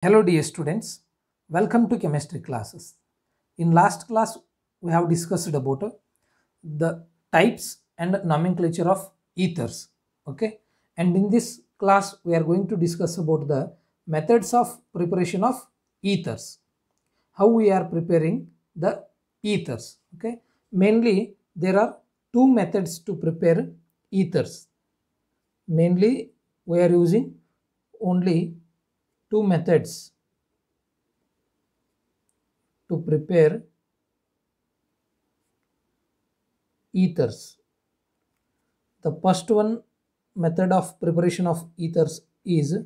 Hello dear students, welcome to chemistry classes. In last class we have discussed about the types and nomenclature of ethers. Okay, and in this class we are going to discuss about the methods of preparation of ethers, how we are preparing the ethers. Okay, mainly there are two methods to prepare ethers. Mainly we are using only two methods to prepare ethers. The first one method of preparation of ethers is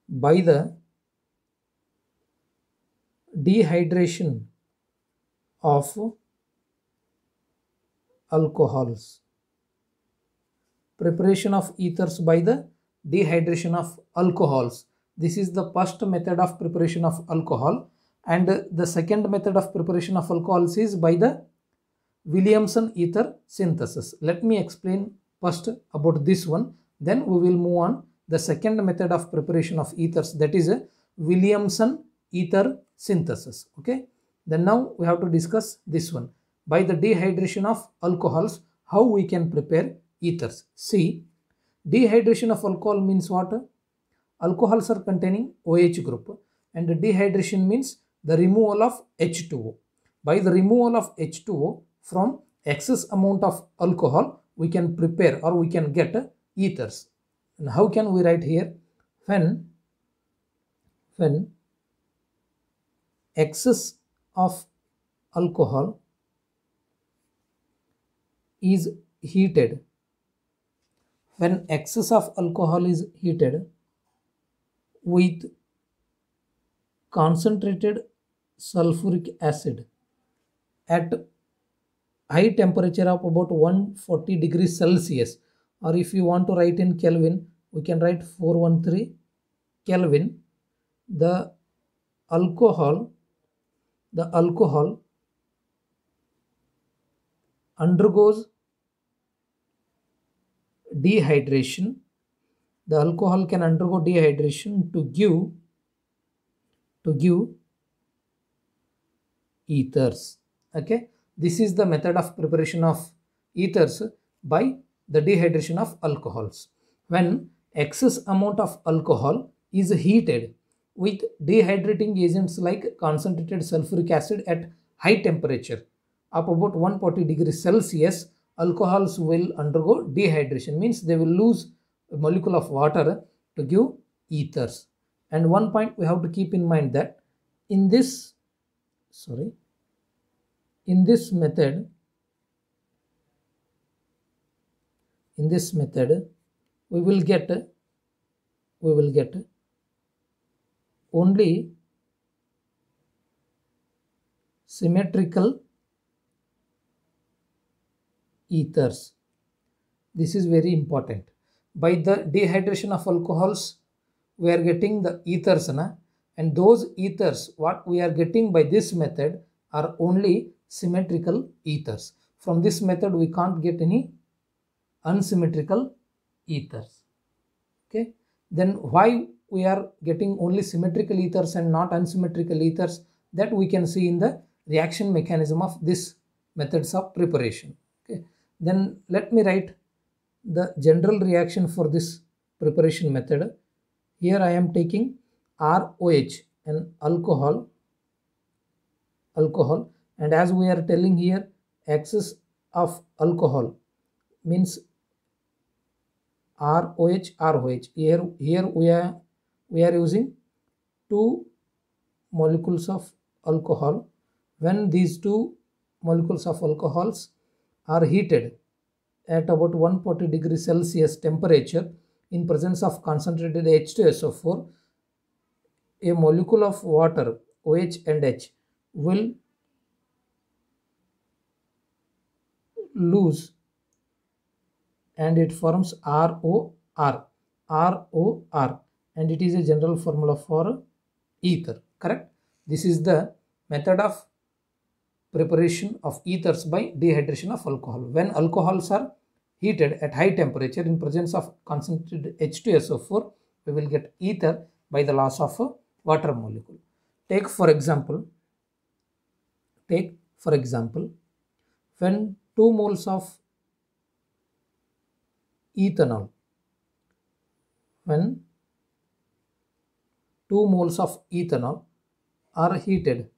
by the dehydration of alcohols. Preparation of ethers by the dehydration of alcohols. This is the first method of preparation of alcohol, and the second method of preparation of alcohols is by the Williamson ether synthesis. Let me explain first about this one, then we will move on the second method of preparation of ethers, that is a Williamson ether synthesis. Okay, then now we have to discuss this one by the dehydration of alcohols, how we can prepare ethers. See, dehydration of alcohol means what? Alcohols are containing OH group, and dehydration means the removal of H2O. By the removal of H2O from excess amount of alcohol, we can prepare or we can get ethers. And how can we write here? When excess of alcohol is heated, when excess of alcohol is heated with concentrated sulfuric acid at high temperature of about 140 degrees Celsius, or if you want to write in Kelvin, we can write 413 Kelvin. The alcohol undergoes dehydration. The alcohol can undergo dehydration to give ethers. Okay, this is the method of preparation of ethers by the dehydration of alcohols. When excess amount of alcohol is heated with dehydrating agents like concentrated sulfuric acid at high temperature of about 140 degrees Celsius, alcohols will undergo dehydration, means they will lose a molecule of water to give ethers. And one point we have to keep in mind that in this method we will get only symmetrical ethers. This is very important. By the dehydration of alcohols we are getting the ethers, and those ethers what we are getting by this method are only symmetrical ethers. From this method we can't get any unsymmetrical ethers. Okay, then why we are getting only symmetrical ethers and not unsymmetrical ethers, that we can see in the reaction mechanism of this methods of preparation. Okay, then let me write the general reaction for this preparation method. Here I am taking ROH, an alcohol, and as we are telling here, excess of alcohol means ROH. Here we are using two molecules of alcohol. When these two molecules of alcohols are heated at about 140 degrees Celsius temperature in presence of concentrated H2SO4, a molecule of water OH and H will lose and it forms ROR, and it is a general formula for ether. Correct? This is the method of preparation of ethers by dehydration of alcohol. When alcohols are heated at high temperature in presence of concentrated H2SO4, we will get ether by the loss of water molecule. Take for example, when 2 moles of ethanol, when 2 moles of ethanol are heated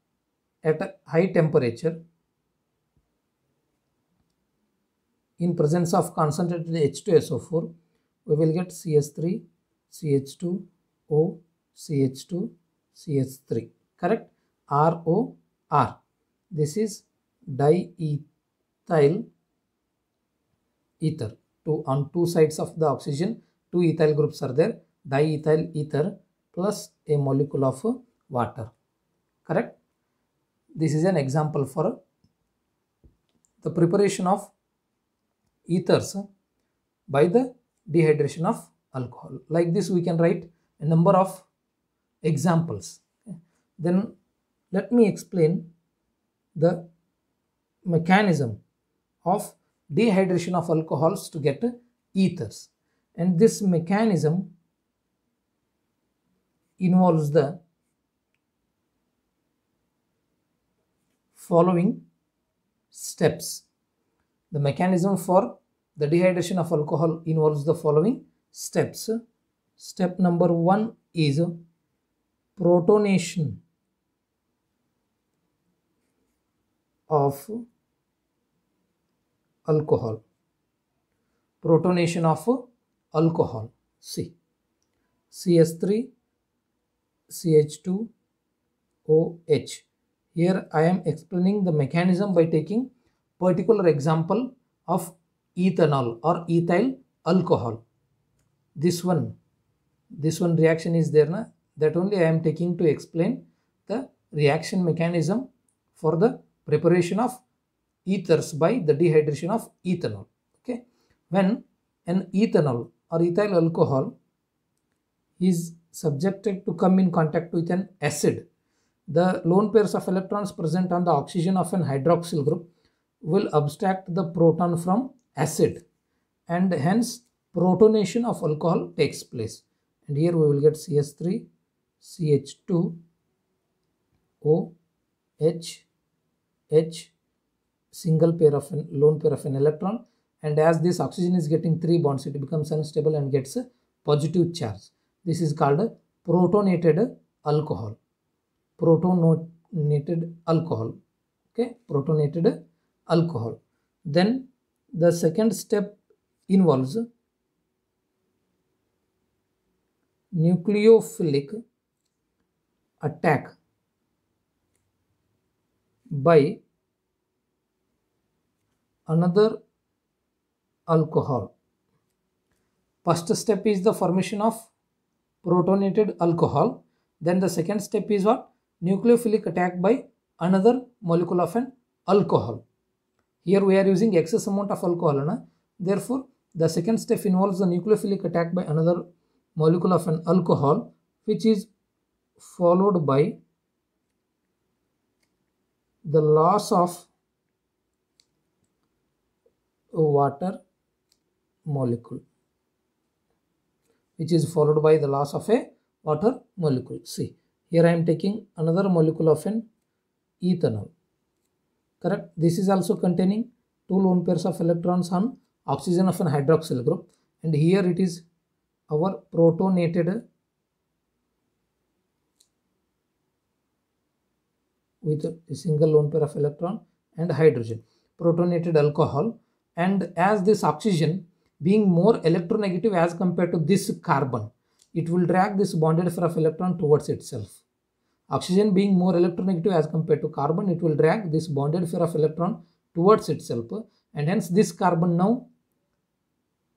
at a high temperature in presence of concentrated H2SO4, we will get CH3, CH2O, CH2, CH3. Correct? ROR. This is diethyl ether. On two sides of the oxygen, 2 ethyl groups are there. Diethyl ether plus a molecule of water. Correct? This is an example for the preparation of ethers by the dehydration of alcohol. Like this, we can write a number of examples. Then let me explain the mechanism of dehydration of alcohols to get ethers. And this mechanism involves the following steps. The mechanism for the dehydration of alcohol involves the following steps. Step number 1 is protonation of alcohol. Protonation of alcohol. See, CH3, CH2, OH. Here I am explaining the mechanism by taking particular example of ethanol or ethyl alcohol. This one reaction is there, na? That only I am taking to explain the reaction mechanism for the preparation of ethers by the dehydration of ethanol. Okay, when an ethanol or ethyl alcohol is subjected to come in contact with an acid, the lone pairs of electrons present on the oxygen of an hydroxyl group will abstract the proton from acid, and hence protonation of alcohol takes place. And here we will get CH3, CH2, O, H, single pair of an lone pair of an electron, and as this oxygen is getting 3 bonds, it becomes unstable and gets a positive charge. This is called a protonated alcohol. Protonated alcohol. Okay, protonated alcohol. Then the second step involves nucleophilic attack by another alcohol. First step is the formation of protonated alcohol. Then the second step is what? Nucleophilic attack by another molecule of an alcohol. Here we are using excess amount of alcohol, na? Therefore the second step involves the nucleophilic attack by another molecule of an alcohol, which is followed by the loss of a water molecule, which is followed by the loss of a water molecule. See, here I am taking another molecule of an ethanol. Correct? This is also containing 2 lone pairs of electrons on oxygen of an hydroxyl group, and here it is our protonated with a single lone pair of electron and hydrogen, protonated alcohol. And as this oxygen being more electronegative as compared to this carbon, it will drag this bonded pair of electron towards itself. Oxygen being more electronegative as compared to carbon, it will drag this bonded pair of electron towards itself, and hence this carbon now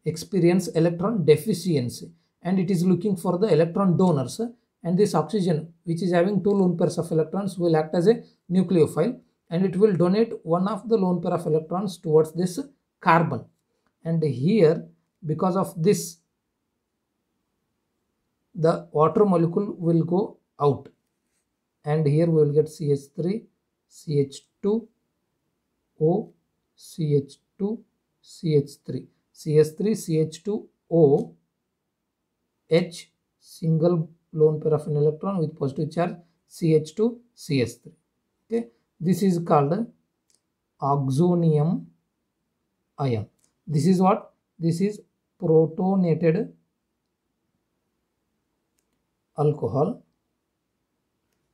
experience electron deficiency, and it is looking for the electron donors, and this oxygen, which is having 2 lone pairs of electrons, will act as a nucleophile, and it will donate one of the lone pair of electrons towards this carbon. And here, because of this, the water molecule will go out, and here we will get CH3, CH2, O, CH2, CH3, CH3, CH2, O, H, single lone pair of an electron with positive charge CH2 CH3. Okay, this is called oxonium ion. This is what? This is protonated alcohol.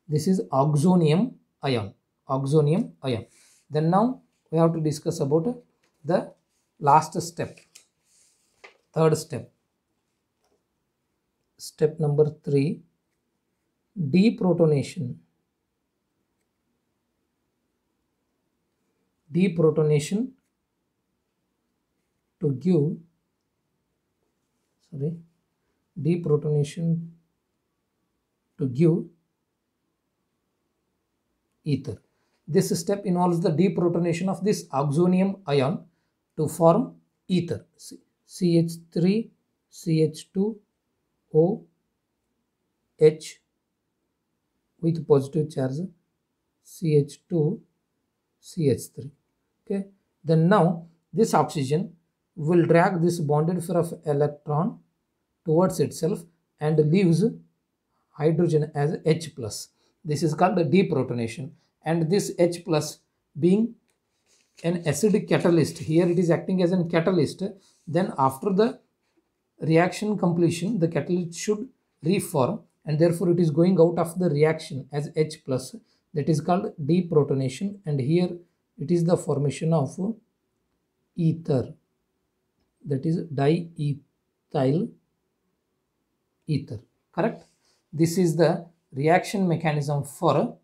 This is oxonium ion. Oxonium ion. Then now we have to discuss about the last step, third step. Step number 3, deprotonation. Deprotonation to give, deprotonation to give ether. This step involves the deprotonation of this oxonium ion to form ether. CH3 CH2 OH with positive charge CH2 CH3. Okay, then now this oxygen will drag this bonded pair of electron towards itself and leaves hydrogen as H plus. This is called the deprotonation, and this H plus being an acidic catalyst, here it is acting as a catalyst. Then after the reaction completion, the catalyst should reform, and therefore it is going out of the reaction as H plus. That is called deprotonation, and here it is the formation of ether, that is diethyl ether. Correct? This is the reaction mechanism for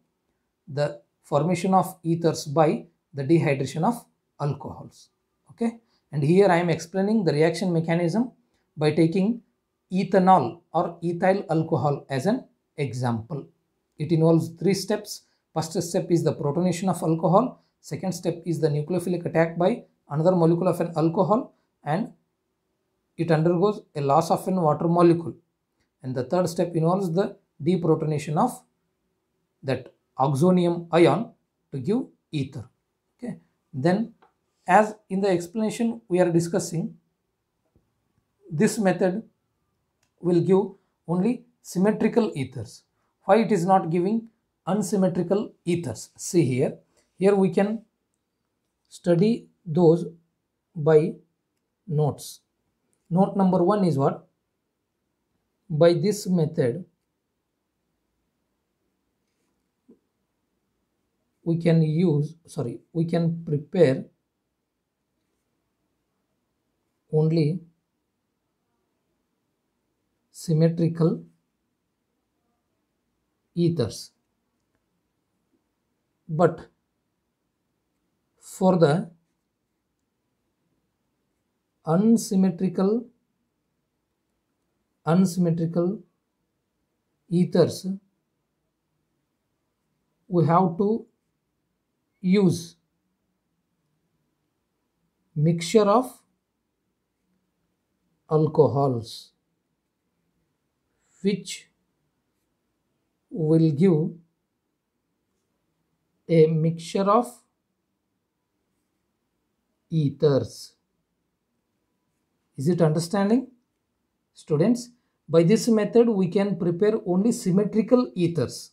the formation of ethers by the dehydration of alcohols. Okay, and here I am explaining the reaction mechanism by taking ethanol or ethyl alcohol as an example. It involves 3 steps. First step is the protonation of alcohol. Second step is the nucleophilic attack by another molecule of an alcohol, and it undergoes a loss of an water molecule. And the third step involves the deprotonation of that oxonium ion to give ether. Okay, then as in the explanation we are discussing, this method will give only symmetrical ethers. Why it is not giving unsymmetrical ethers? See here we can study those by notes. Note number 1 is what? By this method we can prepare only symmetrical ethers, but for the unsymmetrical ethers we have to use mixture of alcohols, which will give a mixture of ethers. Is it understanding, students? By this method we can prepare only symmetrical ethers.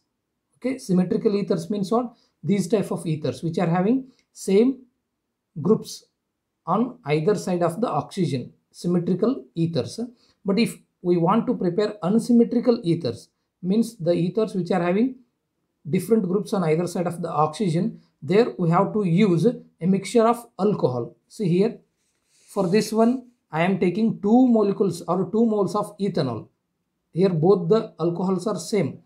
Okay, symmetrical ethers means what? These type of ethers which are having same groups on either side of the oxygen, symmetrical ethers. But if we want to prepare unsymmetrical ethers, means the ethers which are having different groups on either side of the oxygen, there we have to use a mixture of alcohol. See here, for this one I am taking 2 molecules or 2 moles of ethanol. Here both the alcohols are same,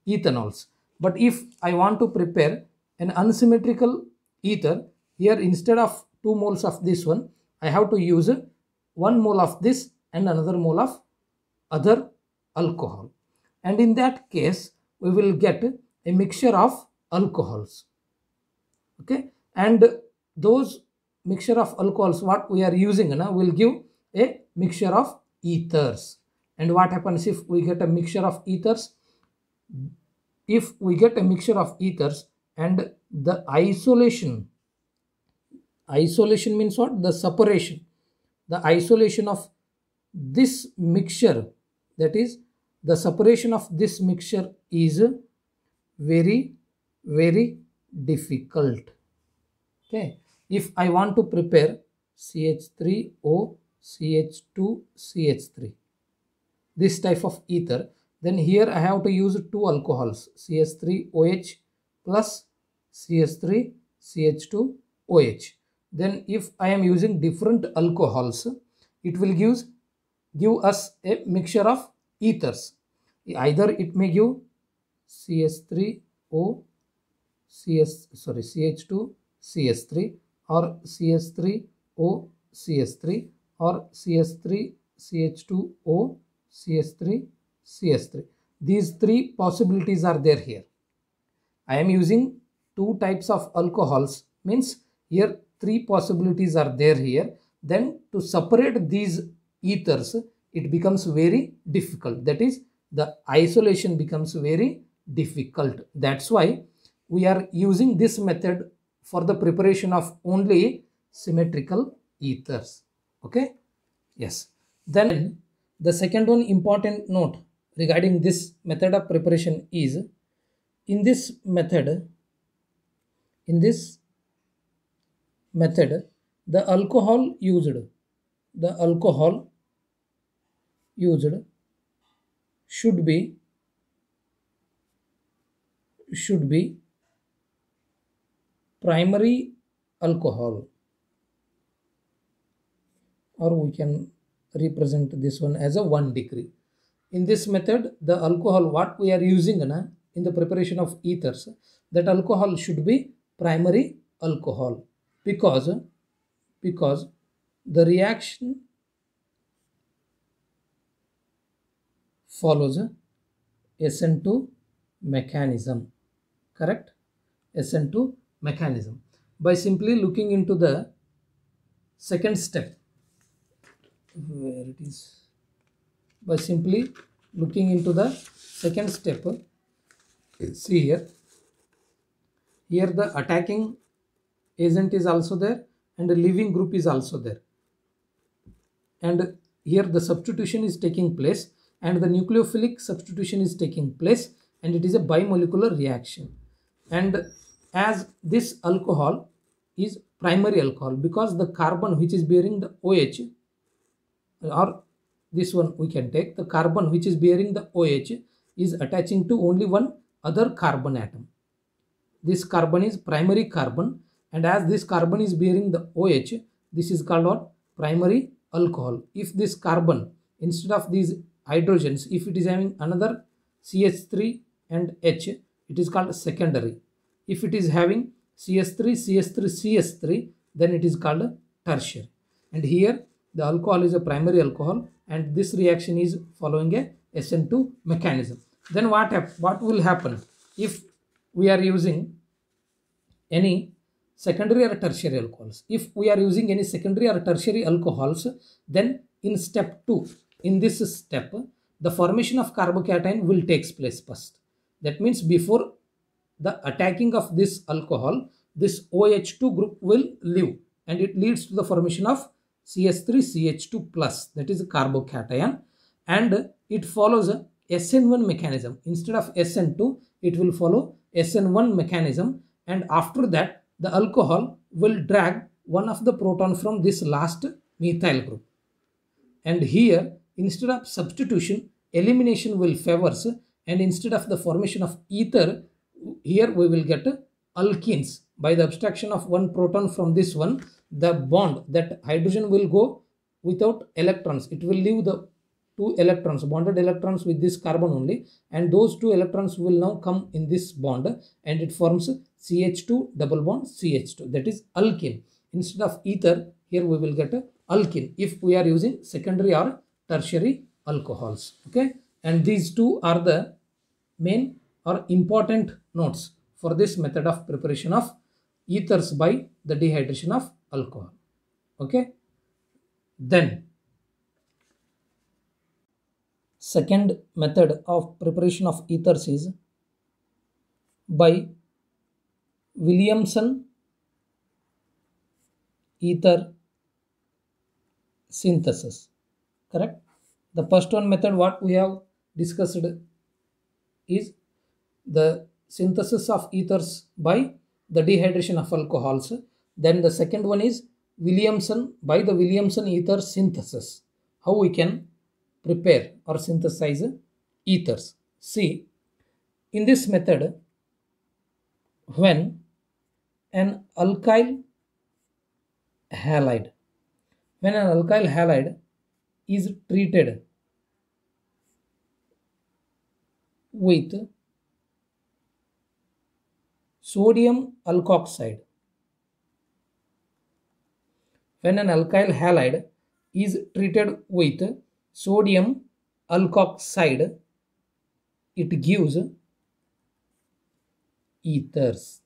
ethanols. But if I want to prepare an unsymmetrical ether, here instead of 2 moles of this one, I have to use 1 mole of this and another mole of other alcohol. And in that case, we will get a mixture of alcohols. Okay, and those mixture of alcohols what we are using will give a mixture of ethers. And what happens if we get a mixture of ethers? If we get a mixture of ethers and the isolation means what? The separation. The isolation of this mixture, that is the separation of this mixture is very, very difficult. Okay, if I want to prepare CH3O CH2 CH3, this type of ether, then here I have to use two alcohols, CH3OH plus CH3CH2OH. Then if I am using different alcohols, it will give us a mixture of ethers. Either it may give CH3O CH2 CH3 or CH3O CH3 or CH3 CH2O CH3 CH3. These three possibilities are there here. I am using two types of alcohols, means here three possibilities are there here. Then to separate these ethers, it becomes very difficult. That is, the isolation becomes very difficult. That's why we are using this method for the preparation of only symmetrical ethers. Okay, yes. Then the second one important note regarding this method of preparation is, in this method the alcohol used should be primary alcohol, or we can represent this one as a 1 degree. In this method, the alcohol what we are using in the preparation of ethers, that alcohol should be primary alcohol, because the reaction follows SN2 mechanism. Correct? SN2 mechanism. By simply looking into the second step, where it is, by simply looking into the second step, see here the attacking agent is also there and the leaving group is also there, and here the substitution is taking place and the nucleophilic substitution is taking place, and it is a bimolecular reaction. And as this alcohol is primary alcohol, because the carbon which is bearing the OH, or this one we can take, the carbon which is bearing the OH is attaching to only one other carbon atom. This carbon is primary carbon, and as this carbon is bearing the OH, this is called what? Primary alcohol. If this carbon, instead of these hydrogens, if it is having another CH3 and H, it is called secondary. If it is having CH3, CH3, CH3, then it is called tertiary. And here the alcohol is a primary alcohol, and this reaction is following a SN2 mechanism. Then what will happen if we are using any secondary or tertiary alcohols? If we are using any secondary or tertiary alcohols, then in step 2, in this step, the formation of carbocation will take place first. That means before the attacking of this alcohol, this OH2 group will leave, and it leads to the formation of CH3CH2 plus, that is a carbocation, and it follows a SN1 mechanism. Instead of SN2, it will follow SN1 mechanism, and after that the alcohol will drag one of the proton from this last methyl group. And here, instead of substitution, elimination will favors, and instead of the formation of ether, here we will get alkenes. By the abstraction of one proton from this one, the bond, that hydrogen will go without electrons. It will leave the 2 electrons, bonded electrons with this carbon only, and those 2 electrons will now come in this bond, and it forms CH2 double bond CH2, that is alkene. Instead of ether, here we will get alkene if we are using secondary or tertiary alcohols. Okay, and these two are the main or important notes for this method of preparation of ethers by the dehydration of alcohol. Okay, then second method of preparation of ethers is by Williamson ether synthesis. Correct? The first one method, what we have, discussed is the synthesis of ethers by the dehydration of alcohols. Then the second one is Williamson, by the Williamson ether synthesis. How we can prepare or synthesize ethers. See, in this method, when an alkyl halide, is treated with sodium alkoxide, when an alkyl halide is treated with sodium alkoxide, it gives ethers.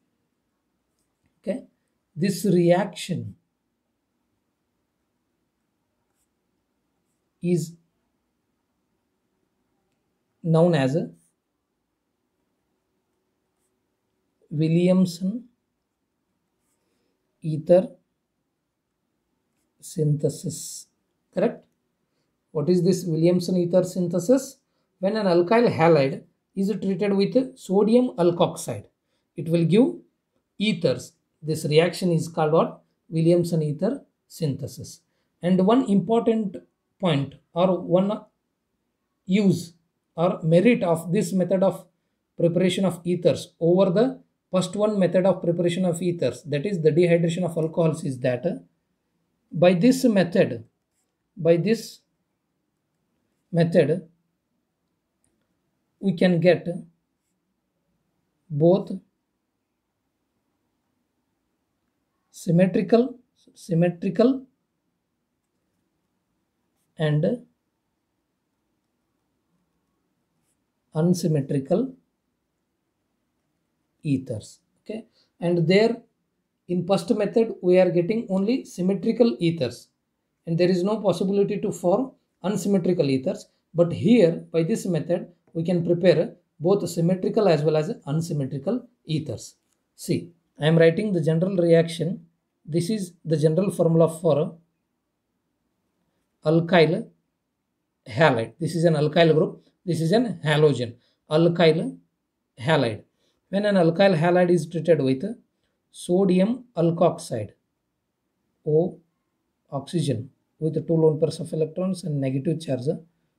Okay, this reaction is known as Williamson ether synthesis. Correct? What is this Williamson ether synthesis? When an alkyl halide is treated with sodium alkoxide, it will give ethers. This reaction is called what? Williamson ether synthesis. And one important point or one use or merit of this method of preparation of ethers over the first one method of preparation of ethers, that is the dehydration of alcohols, is that by this method we can get both symmetrical and unsymmetrical ethers. Okay, and there in first method we are getting only symmetrical ethers and there is no possibility to form unsymmetrical ethers, but here by this method we can prepare both symmetrical as well as unsymmetrical ethers. See, I am writing the general reaction. This is the general formula for alkyl halide. This is an alkyl group, this is an halogen, alkyl halide. When an alkyl halide is treated with sodium alkoxide, O oxygen with 2 lone pairs of electrons and negative charge,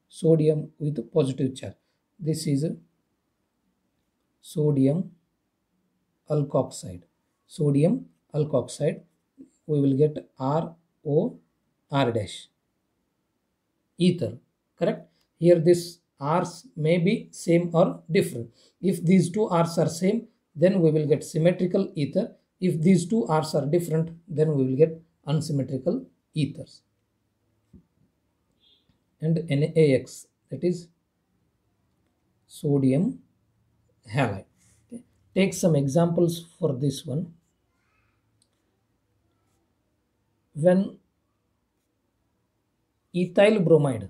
sodium with positive charge. This is sodium alkoxide. Sodium alkoxide, we will get ROR dash. Ether, correct? Here this R's may be same or different. If these two R's are same, then we will get symmetrical ether. If these two R's are different, then we will get unsymmetrical ethers. And NaX, that is sodium halide. Okay. Take some examples for this one. When ethyl bromide,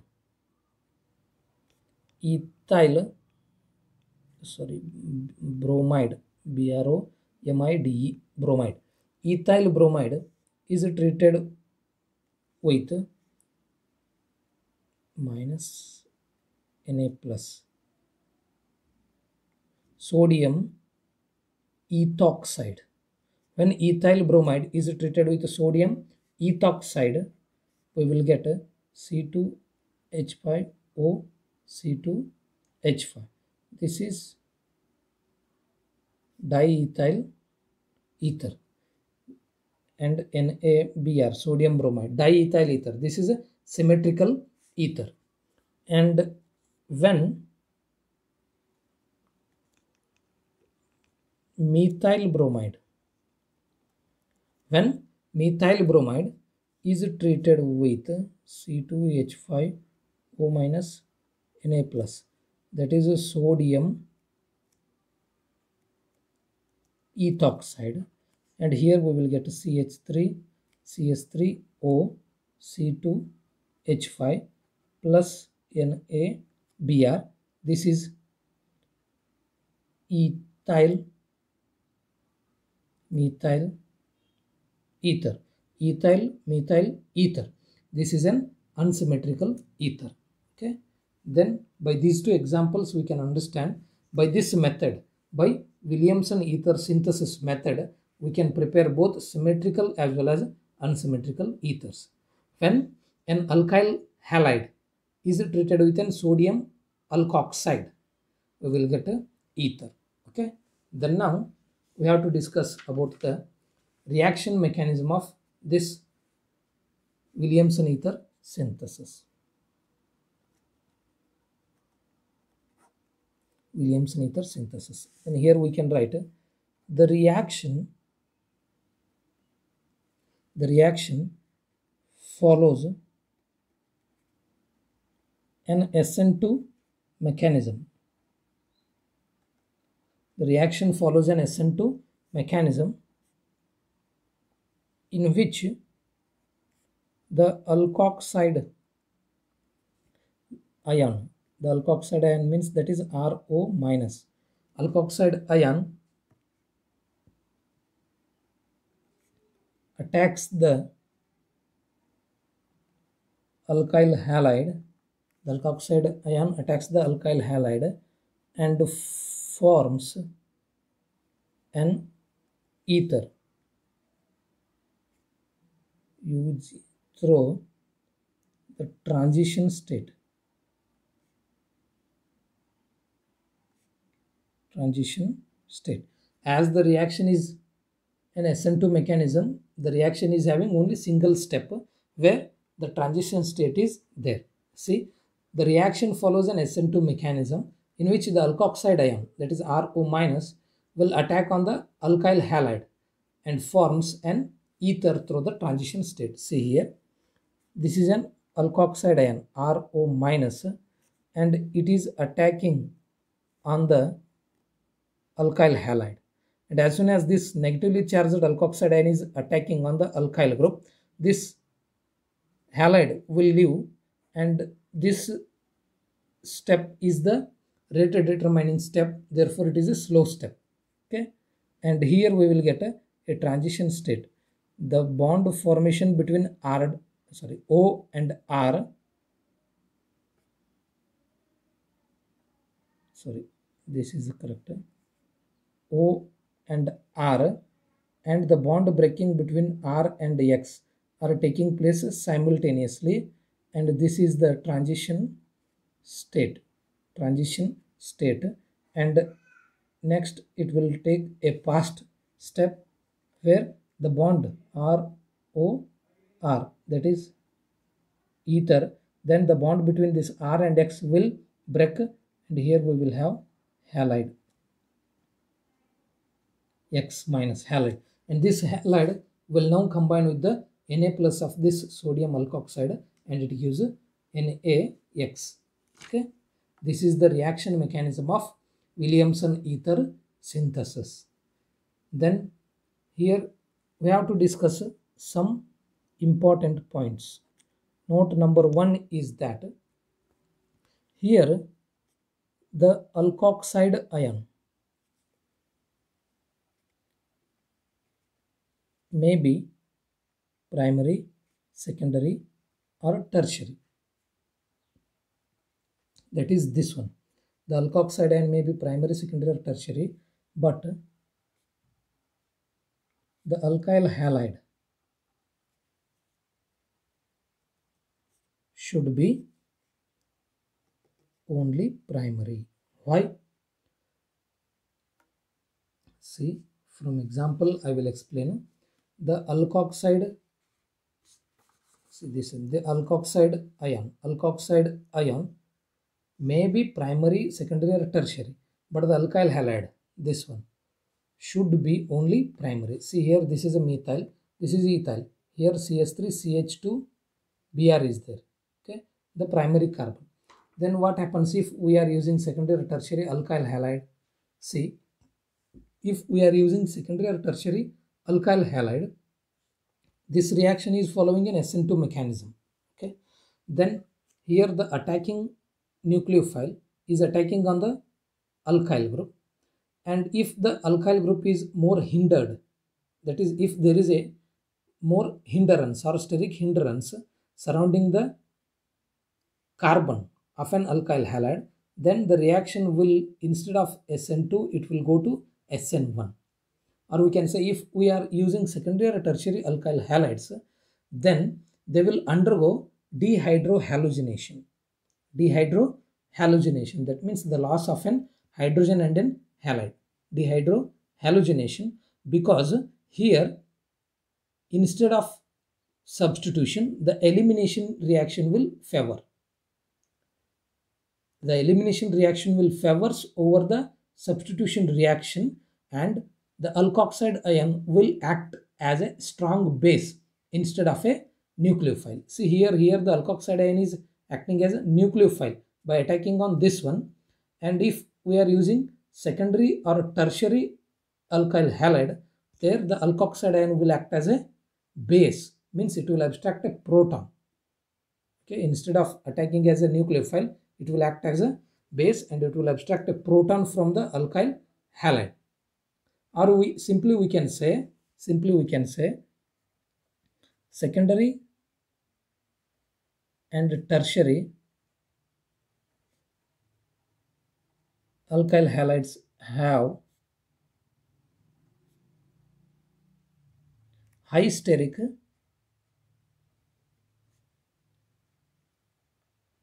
bromide, BROMIDE, bromide. Ethyl bromide is treated with minus Na plus sodium ethoxide. When ethyl bromide is treated with sodium ethoxide, we will get C2H5O C2H5. This is diethyl ether. And NaBr, sodium bromide, diethyl ether. This is a symmetrical ether. And when methyl bromide is treated with C2H5O minus Na plus, that is a sodium ethoxide, and here we will get CH3 CH3O C2H5 plus NaBr. This is methyl ether. Ethyl methyl ether. This is an unsymmetrical ether. Okay, Then by these two examples we can understand, by this method, by Williamson ether synthesis method, we can prepare both symmetrical as well as unsymmetrical ethers. When an alkyl halide is treated with an sodium alkoxide, we will get a ether. Okay. Then now we have to discuss about the reaction mechanism of this Williamson ether synthesis. Williamson ether synthesis. And here we can write the reaction follows an SN2 mechanism. The reaction follows an SN2 mechanism in which the alkoxide ion, the alkoxide ion means that is RO minus, alkoxide ion attacks the alkyl halide, the alkoxide ion attacks the alkyl halide and forms an ether through the transition state. As the reaction is an SN2 mechanism, the reaction is having only single step where the transition state is there. See, the reaction follows an SN2 mechanism in which the alkoxide ion, that is RO minus, will attack on the alkyl halide and forms an ether through the transition state. See here, this is an alkoxide ion RO minus and it is attacking on the alkyl halide, and as soon as this negatively charged alkoxide ion is attacking on the alkyl group, this halide will leave, and this step is the rate determining step, therefore it is a slow step. Okay, and here we will get a transition state. The bond formation between O and R, this is correct, O and R, and the bond breaking between R and X are taking place simultaneously, and this is the transition state. And next it will take a past step where the bond ROR, that is ether, then the bond between this R and X will break, and here we will have halide, X minus halide, and this halide will now combine with the Na plus of this sodium alkoxide and it gives NaX. Okay, this is the reaction mechanism of Williamson ether synthesis. Then here we have to discuss some important points. Note number 1 is that here the alkoxide ion may be primary, secondary or tertiary. That is this one. The alkoxide ion may be primary, secondary or tertiary, but the alkyl halide should be only primary. Why? See, from example I will explain. The alkoxide, see this, the alkoxide ion may be primary, secondary or tertiary, but the alkyl halide, this one, should be only primary. See here, this is a methyl, this is ethyl, here CH3, CH2, Br is there, okay, the primary carbon. Then what happens if we are using secondary or tertiary alkyl halide? See, if we are using secondary or tertiary alkyl halide, this reaction is following an SN2 mechanism. Okay, then here the attacking nucleophile is attacking on the alkyl group, and if the alkyl group is more hindered, that is if there is a more hindrance or steric hindrance surrounding the carbon of an alkyl halide, then the reaction will, instead of SN2, it will go to SN1. Or we can say if we are using secondary or tertiary alkyl halides, then they will undergo dehydrohallucination. Dehydrohallucination, that means the loss of an hydrogen and an halide. Dehydrohallucination, because here instead of substitution, the elimination reaction will favor. The elimination reaction will favors over the substitution reaction, and the alkoxide ion will act as a strong base instead of a nucleophile. See here the alkoxide ion is acting as a nucleophile by attacking on this one, and if we are using secondary or tertiary alkyl halide, there the alkoxide ion will act as a base, means it will abstract a proton. Okay, instead of attacking as a nucleophile, it will act as a base and it will abstract a proton from the alkyl halide. Or we can say secondary and tertiary alkyl halides have high steric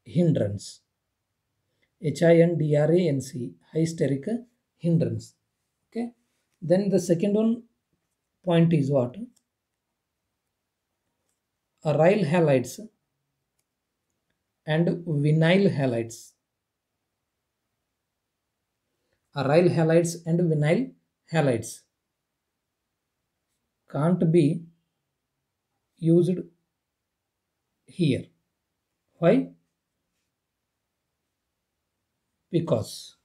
hindrance. HINDRANC, high steric hindrance. Okay, then the second one point is what? Aryl halides and vinyl halides. Aryl halides and vinyl halides can't be used here. Why? Because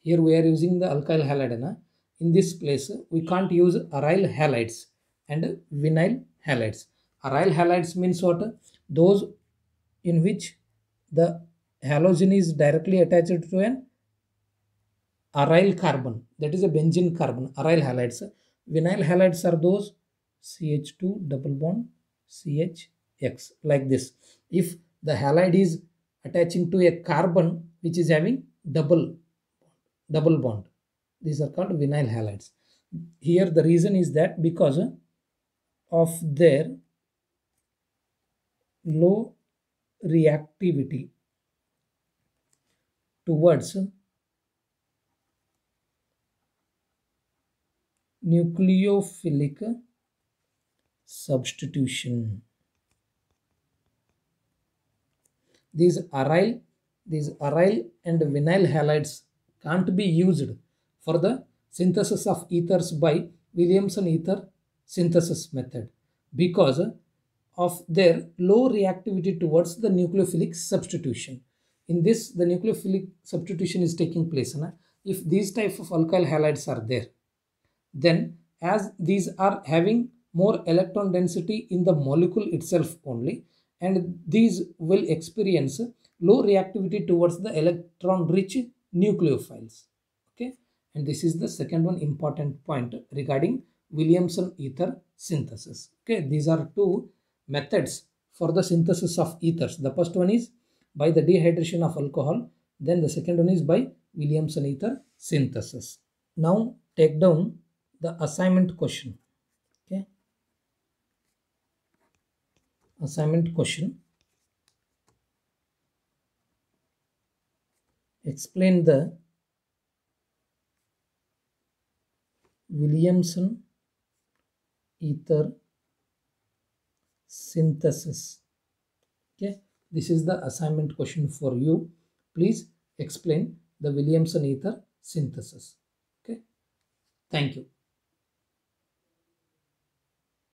here we are using the alkyl halide. In this place we can't use aryl halides and vinyl halides. Aryl halides means what? Those in which the halogen is directly attached to an aryl carbon, that is a benzene carbon. Aryl halides. Vinyl halides are those CH2 double bond CHX, like this. If the halide is attaching to a carbon which is having double bond, these are called vinyl halides. Here the reason is that because of their low reactivity towards nucleophilic substitution. These aryl and vinyl halides can't be used for the synthesis of ethers by Williamson ether synthesis method because of their low reactivity towards the nucleophilic substitution. In this, the nucleophilic substitution is taking place. If these type of alkyl halides are there, then as these are having more electron density in the molecule itself only, and these will experience low reactivity towards the electron rich nucleophiles. Okay, and this is the second one important point regarding Williamson ether synthesis. Okay, these are two methods for the synthesis of ethers. The first one is by the dehydration of alcohol, then the second one is by Williamson ether synthesis. Now take down the assignment question. Okay, assignment question: explain the Williamson ether synthesis. Okay, this is the assignment question for you. Please explain the Williamson ether synthesis. Okay, thank you.